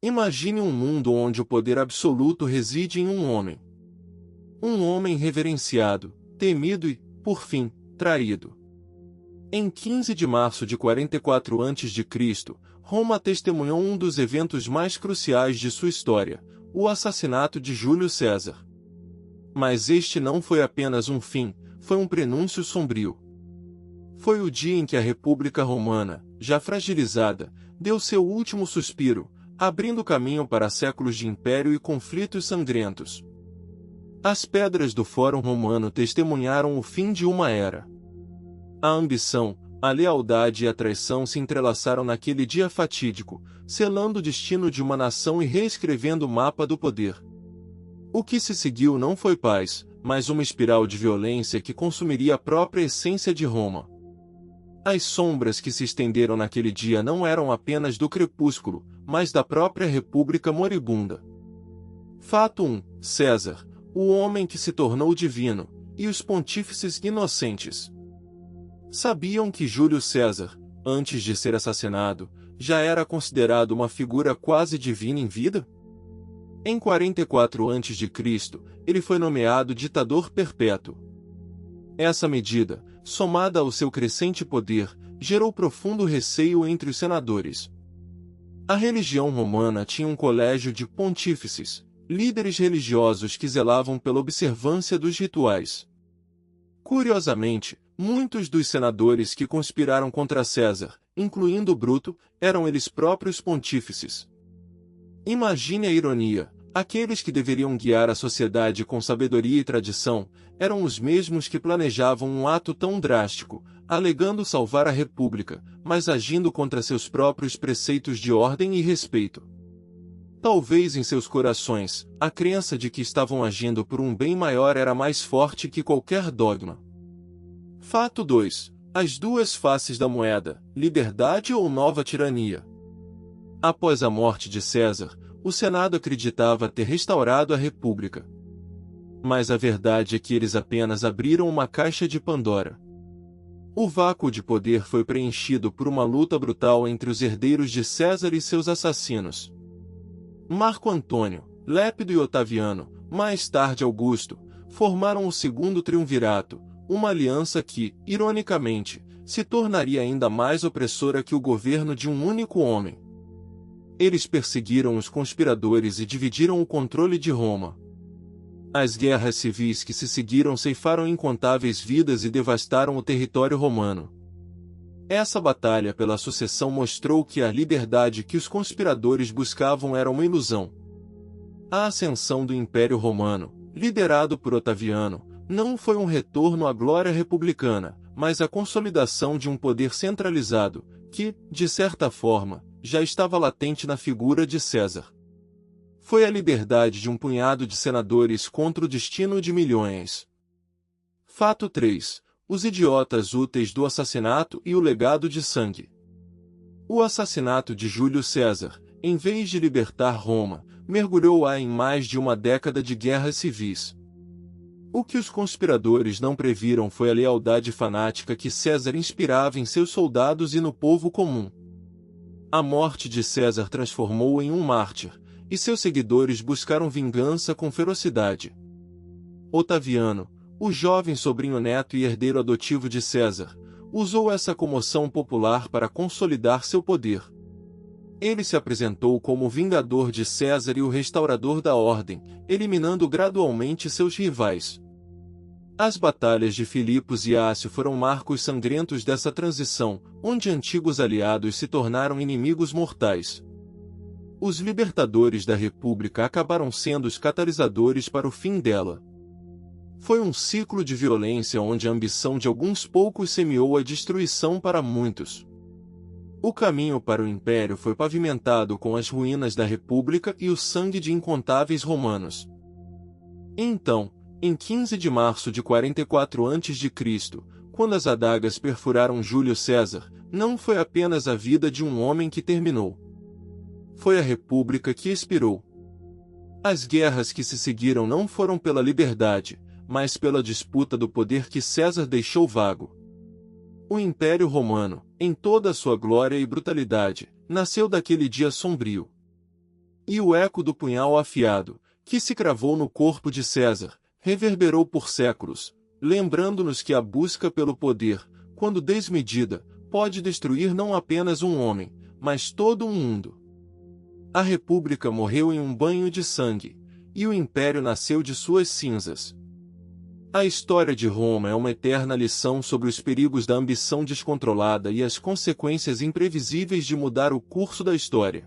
Imagine um mundo onde o poder absoluto reside em um homem. Um homem reverenciado, temido e, por fim, traído. Em 15 de março de 44 a.C., Roma testemunhou um dos eventos mais cruciais de sua história, o assassinato de Júlio César. Mas este não foi apenas um fim, foi um prenúncio sombrio. Foi o dia em que a República Romana, já fragilizada, deu seu último suspiro, abrindo caminho para séculos de império e conflitos sangrentos. As pedras do Fórum Romano testemunharam o fim de uma era. A ambição, a lealdade e a traição se entrelaçaram naquele dia fatídico, selando o destino de uma nação e reescrevendo o mapa do poder. O que se seguiu não foi paz, mas uma espiral de violência que consumiria a própria essência de Roma. As sombras que se estenderam naquele dia não eram apenas do crepúsculo, mas da própria República moribunda. Fato 1. César, o homem que se tornou divino, e os pontífices inocentes. Sabiam que Júlio César, antes de ser assassinado, já era considerado uma figura quase divina em vida? Em 44 a.C., ele foi nomeado ditador perpétuo. Essa medida, somada ao seu crescente poder, gerou profundo receio entre os senadores. A religião romana tinha um colégio de pontífices, líderes religiosos que zelavam pela observância dos rituais. Curiosamente, muitos dos senadores que conspiraram contra César, incluindo Bruto, eram eles próprios pontífices. Imagine a ironia: aqueles que deveriam guiar a sociedade com sabedoria e tradição, eram os mesmos que planejavam um ato tão drástico, alegando salvar a República, mas agindo contra seus próprios preceitos de ordem e respeito. Talvez em seus corações, a crença de que estavam agindo por um bem maior era mais forte que qualquer dogma. Fato 2. As duas faces da moeda, liberdade ou nova tirania. Após a morte de César, o Senado acreditava ter restaurado a República. Mas a verdade é que eles apenas abriram uma caixa de Pandora. O vácuo de poder foi preenchido por uma luta brutal entre os herdeiros de César e seus assassinos. Marco Antônio, Lépido e Otaviano, mais tarde Augusto, formaram o segundo triunvirato, uma aliança que, ironicamente, se tornaria ainda mais opressora que o governo de um único homem. Eles perseguiram os conspiradores e dividiram o controle de Roma. As guerras civis que se seguiram ceifaram incontáveis vidas e devastaram o território romano. Essa batalha pela sucessão mostrou que a liberdade que os conspiradores buscavam era uma ilusão. A ascensão do Império Romano, liderado por Otaviano, não foi um retorno à glória republicana, mas a consolidação de um poder centralizado, que, de certa forma, já estava latente na figura de César. Foi a liberdade de um punhado de senadores contra o destino de milhões. Fato 3. Os idiotas úteis do assassinato e o legado de sangue. O assassinato de Júlio César, em vez de libertar Roma, mergulhou-a em mais de uma década de guerras civis. O que os conspiradores não previram foi a lealdade fanática que César inspirava em seus soldados e no povo comum. A morte de César transformou-o em um mártir, e seus seguidores buscaram vingança com ferocidade. Otaviano, o jovem sobrinho-neto e herdeiro adotivo de César, usou essa comoção popular para consolidar seu poder. Ele se apresentou como o vingador de César e o restaurador da ordem, eliminando gradualmente seus rivais. As batalhas de Filipos e Ácio foram marcos sangrentos dessa transição, onde antigos aliados se tornaram inimigos mortais. Os libertadores da República acabaram sendo os catalisadores para o fim dela. Foi um ciclo de violência onde a ambição de alguns poucos semeou a destruição para muitos. O caminho para o Império foi pavimentado com as ruínas da República e o sangue de incontáveis romanos. Então, em 15 de março de 44 a.C., quando as adagas perfuraram Júlio César, não foi apenas a vida de um homem que terminou. Foi a República que expirou. As guerras que se seguiram não foram pela liberdade, mas pela disputa do poder que César deixou vago. O Império Romano, em toda a sua glória e brutalidade, nasceu daquele dia sombrio. E o eco do punhal afiado, que se cravou no corpo de César, reverberou por séculos, lembrando-nos que a busca pelo poder, quando desmedida, pode destruir não apenas um homem, mas todo um mundo. A República morreu em um banho de sangue, e o Império nasceu de suas cinzas. A história de Roma é uma eterna lição sobre os perigos da ambição descontrolada e as consequências imprevisíveis de mudar o curso da história.